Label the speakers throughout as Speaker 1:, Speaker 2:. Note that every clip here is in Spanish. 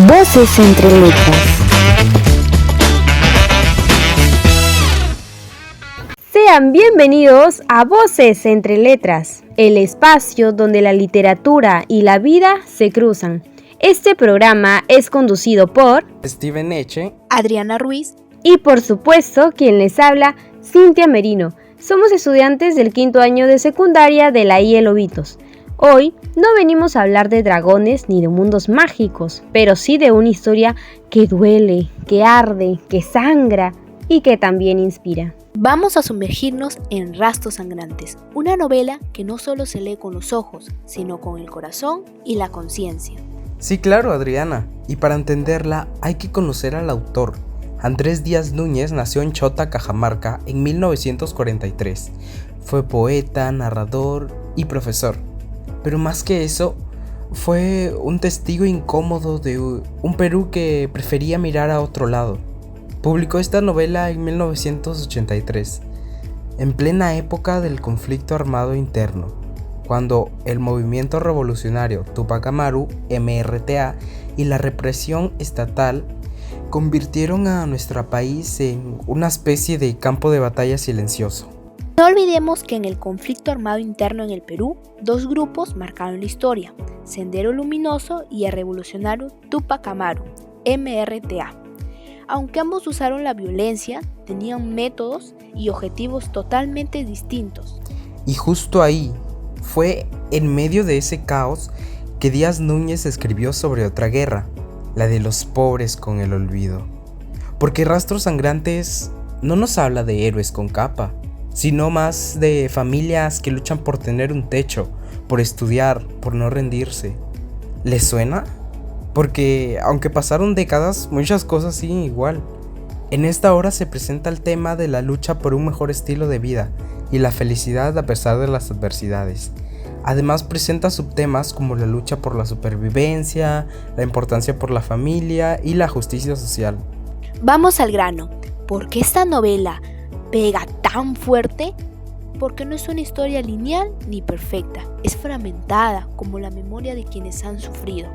Speaker 1: Voces entre letras. Sean bienvenidos a Voces entre letras, el espacio donde la literatura y la vida se cruzan. Este programa es conducido por
Speaker 2: Steven Eche,
Speaker 3: Adriana Ruiz
Speaker 1: y por supuesto quien les habla, Cintia Merino. Somos estudiantes del quinto año de secundaria de la IE Lobitos. Hoy no venimos a hablar de dragones ni de mundos mágicos, pero sí de una historia que duele, que arde, que sangra y que también inspira.
Speaker 3: Vamos a sumergirnos en Rastros Sangrantes, una novela que no solo se lee con los ojos, sino con el corazón y la conciencia.
Speaker 2: Sí, claro, Adriana, y para entenderla hay que conocer al autor. Andrés Díaz Núñez nació en Chota, Cajamarca, en 1943. Fue poeta, narrador y profesor. Pero más que eso, fue un testigo incómodo de un Perú que prefería mirar a otro lado. Publicó esta novela en 1983, en plena época del conflicto armado interno, cuando el movimiento revolucionario Tupac Amaru, MRTA, y la represión estatal convirtieron a nuestro país en una especie de campo de batalla silencioso.
Speaker 3: No olvidemos que en el conflicto armado interno en el Perú, dos grupos marcaron la historia: Sendero Luminoso y el revolucionario Tupac Amaru, MRTA. Aunque ambos usaron la violencia, tenían métodos y objetivos totalmente distintos.
Speaker 2: Y justo ahí, fue en medio de ese caos que Díaz Núñez escribió sobre otra guerra, la de los pobres con el olvido. Porque Rastros Sangrantes no nos habla de héroes con capa, sino más de familias que luchan por tener un techo, por estudiar, por no rendirse. ¿Les suena? Porque aunque pasaron décadas, muchas cosas siguen igual. En esta obra se presenta el tema de la lucha por un mejor estilo de vida y la felicidad a pesar de las adversidades. Además presenta subtemas como la lucha por la supervivencia, la importancia por la familia y la justicia social.
Speaker 3: Vamos al grano. ¿Por qué esta novela pega tan fuerte? Porque no es una historia lineal ni perfecta, es fragmentada como la memoria de quienes han sufrido.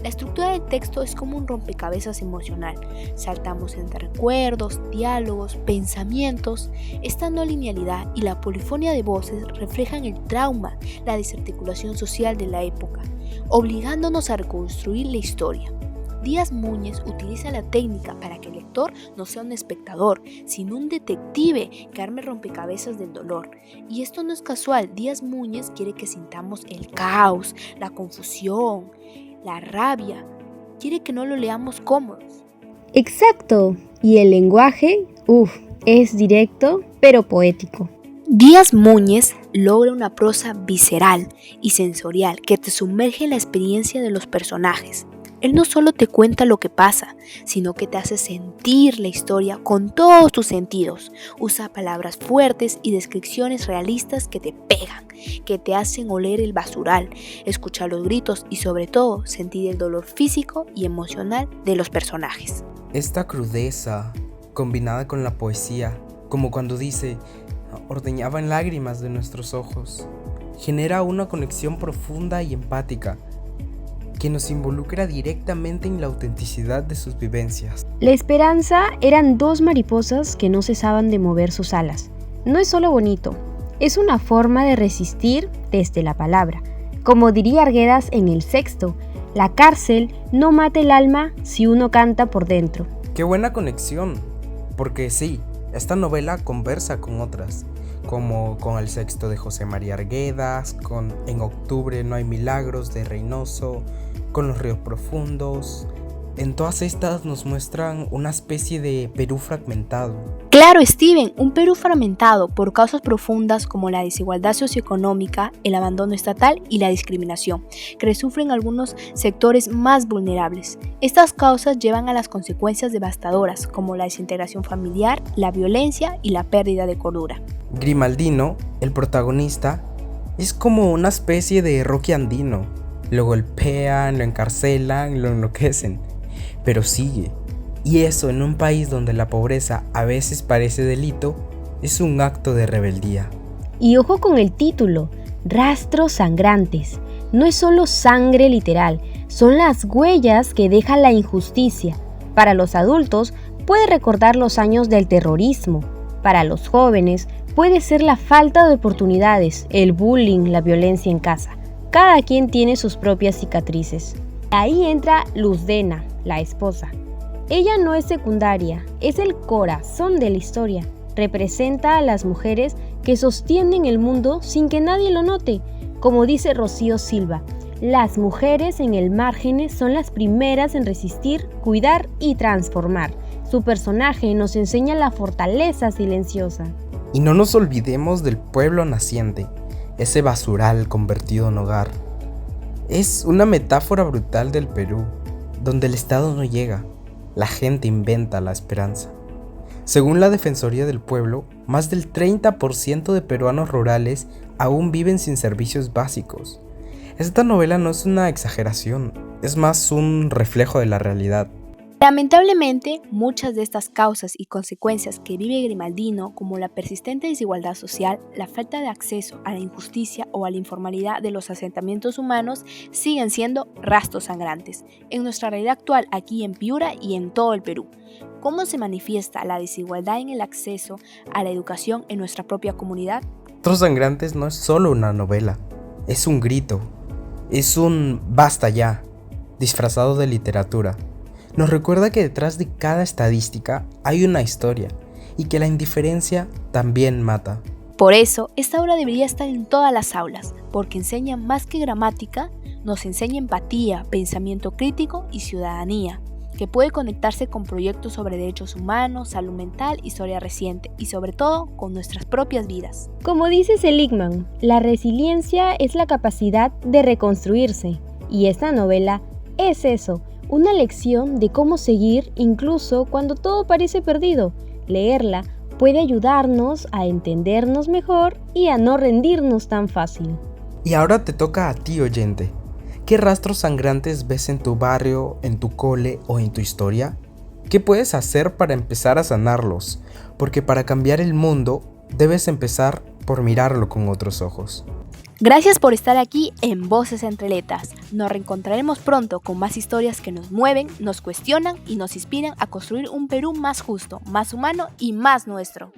Speaker 3: La estructura del texto es como un rompecabezas emocional. Saltamos entre recuerdos, diálogos, pensamientos. Esta no linealidad y la polifonía de voces reflejan el trauma, la desarticulación social de la época, obligándonos a reconstruir la historia. Díaz Núñez utiliza la técnica para que el lector no sea un espectador, sino un detective que arme rompecabezas del dolor. Y esto no es casual. Díaz Núñez quiere que sintamos el caos, la confusión, la rabia. Quiere que no lo leamos cómodos.
Speaker 1: Exacto, y el lenguaje, es directo pero poético.
Speaker 3: Díaz Núñez logra una prosa visceral y sensorial que te sumerge en la experiencia de los personajes. Él no solo te cuenta lo que pasa, sino que te hace sentir la historia con todos tus sentidos. Usa palabras fuertes y descripciones realistas que te pegan, que te hacen oler el basural, escuchar los gritos y sobre todo sentir el dolor físico y emocional de los personajes.
Speaker 2: Esta crudeza, combinada con la poesía, como cuando dice, ordeñaban lágrimas de nuestros ojos, genera una conexión profunda y empática, que nos involucra directamente en la autenticidad de sus vivencias.
Speaker 1: La esperanza eran dos mariposas que no cesaban de mover sus alas. No es solo bonito, es una forma de resistir desde la palabra. Como diría Arguedas en El Sexto, la cárcel no mata el alma si uno canta por dentro.
Speaker 2: ¡Qué buena conexión! Porque sí, esta novela conversa con otras, como con El Sexto de José María Arguedas, con En octubre no hay milagros de Reynoso, con Los ríos profundos. En todas estas nos muestran una especie de Perú fragmentado.
Speaker 3: Claro, Steven, un Perú fragmentado por causas profundas como la desigualdad socioeconómica, el abandono estatal y la discriminación, que sufren algunos sectores más vulnerables. Estas causas llevan a las consecuencias devastadoras como la desintegración familiar, la violencia y la pérdida de cordura.
Speaker 2: Grimaldino, el protagonista, es como una especie de Rocky andino. Lo golpean, lo encarcelan, lo enloquecen, pero sigue. Y eso en un país donde la pobreza a veces parece delito, es un acto de rebeldía.
Speaker 1: Y ojo con el título, Rastros Sangrantes. No es solo sangre literal, son las huellas que deja la injusticia. Para los adultos puede recordar los años del terrorismo. Para los jóvenes puede ser la falta de oportunidades, el bullying, la violencia en casa. Cada quien tiene sus propias cicatrices. Ahí entra Luzdena, la esposa. Ella no es secundaria, es el corazón de la historia. Representa a las mujeres que sostienen el mundo sin que nadie lo note. Como dice Rocío Silva, las mujeres en el margen son las primeras en resistir, cuidar y transformar. Su personaje nos enseña la fortaleza silenciosa.
Speaker 2: Y no nos olvidemos del pueblo naciente, ese basural convertido en hogar. Es una metáfora brutal del Perú, donde el Estado no llega, la gente inventa la esperanza. Según la Defensoría del Pueblo, más del 30% de peruanos rurales aún viven sin servicios básicos. Esta novela no es una exageración, es más un reflejo de la realidad.
Speaker 3: Lamentablemente, muchas de estas causas y consecuencias que vive Grimaldino, como la persistente desigualdad social, la falta de acceso a la injusticia o a la informalidad de los asentamientos humanos, siguen siendo rastros sangrantes en nuestra realidad actual aquí en Piura y en todo el Perú. ¿Cómo se manifiesta la desigualdad en el acceso a la educación en nuestra propia comunidad?
Speaker 2: Rastros Sangrantes no es solo una novela, es un grito, es un basta ya, disfrazado de literatura. Nos recuerda que detrás de cada estadística hay una historia y que la indiferencia también mata.
Speaker 3: Por eso, esta obra debería estar en todas las aulas, porque enseña más que gramática, nos enseña empatía, pensamiento crítico y ciudadanía, que puede conectarse con proyectos sobre derechos humanos, salud mental, historia reciente y sobre todo con nuestras propias vidas.
Speaker 1: Como dice Seligman, la resiliencia es la capacidad de reconstruirse, y esta novela es eso. Una lección de cómo seguir incluso cuando todo parece perdido. Leerla puede ayudarnos a entendernos mejor y a no rendirnos tan fácil.
Speaker 2: Y ahora te toca a ti, oyente. ¿Qué rastros sangrantes ves en tu barrio, en tu cole o en tu historia? ¿Qué puedes hacer para empezar a sanarlos? Porque para cambiar el mundo, debes empezar por mirarlo con otros ojos.
Speaker 3: Gracias por estar aquí en Voces Entre Letras. Nos reencontraremos pronto con más historias que nos mueven, nos cuestionan y nos inspiran a construir un Perú más justo, más humano y más nuestro.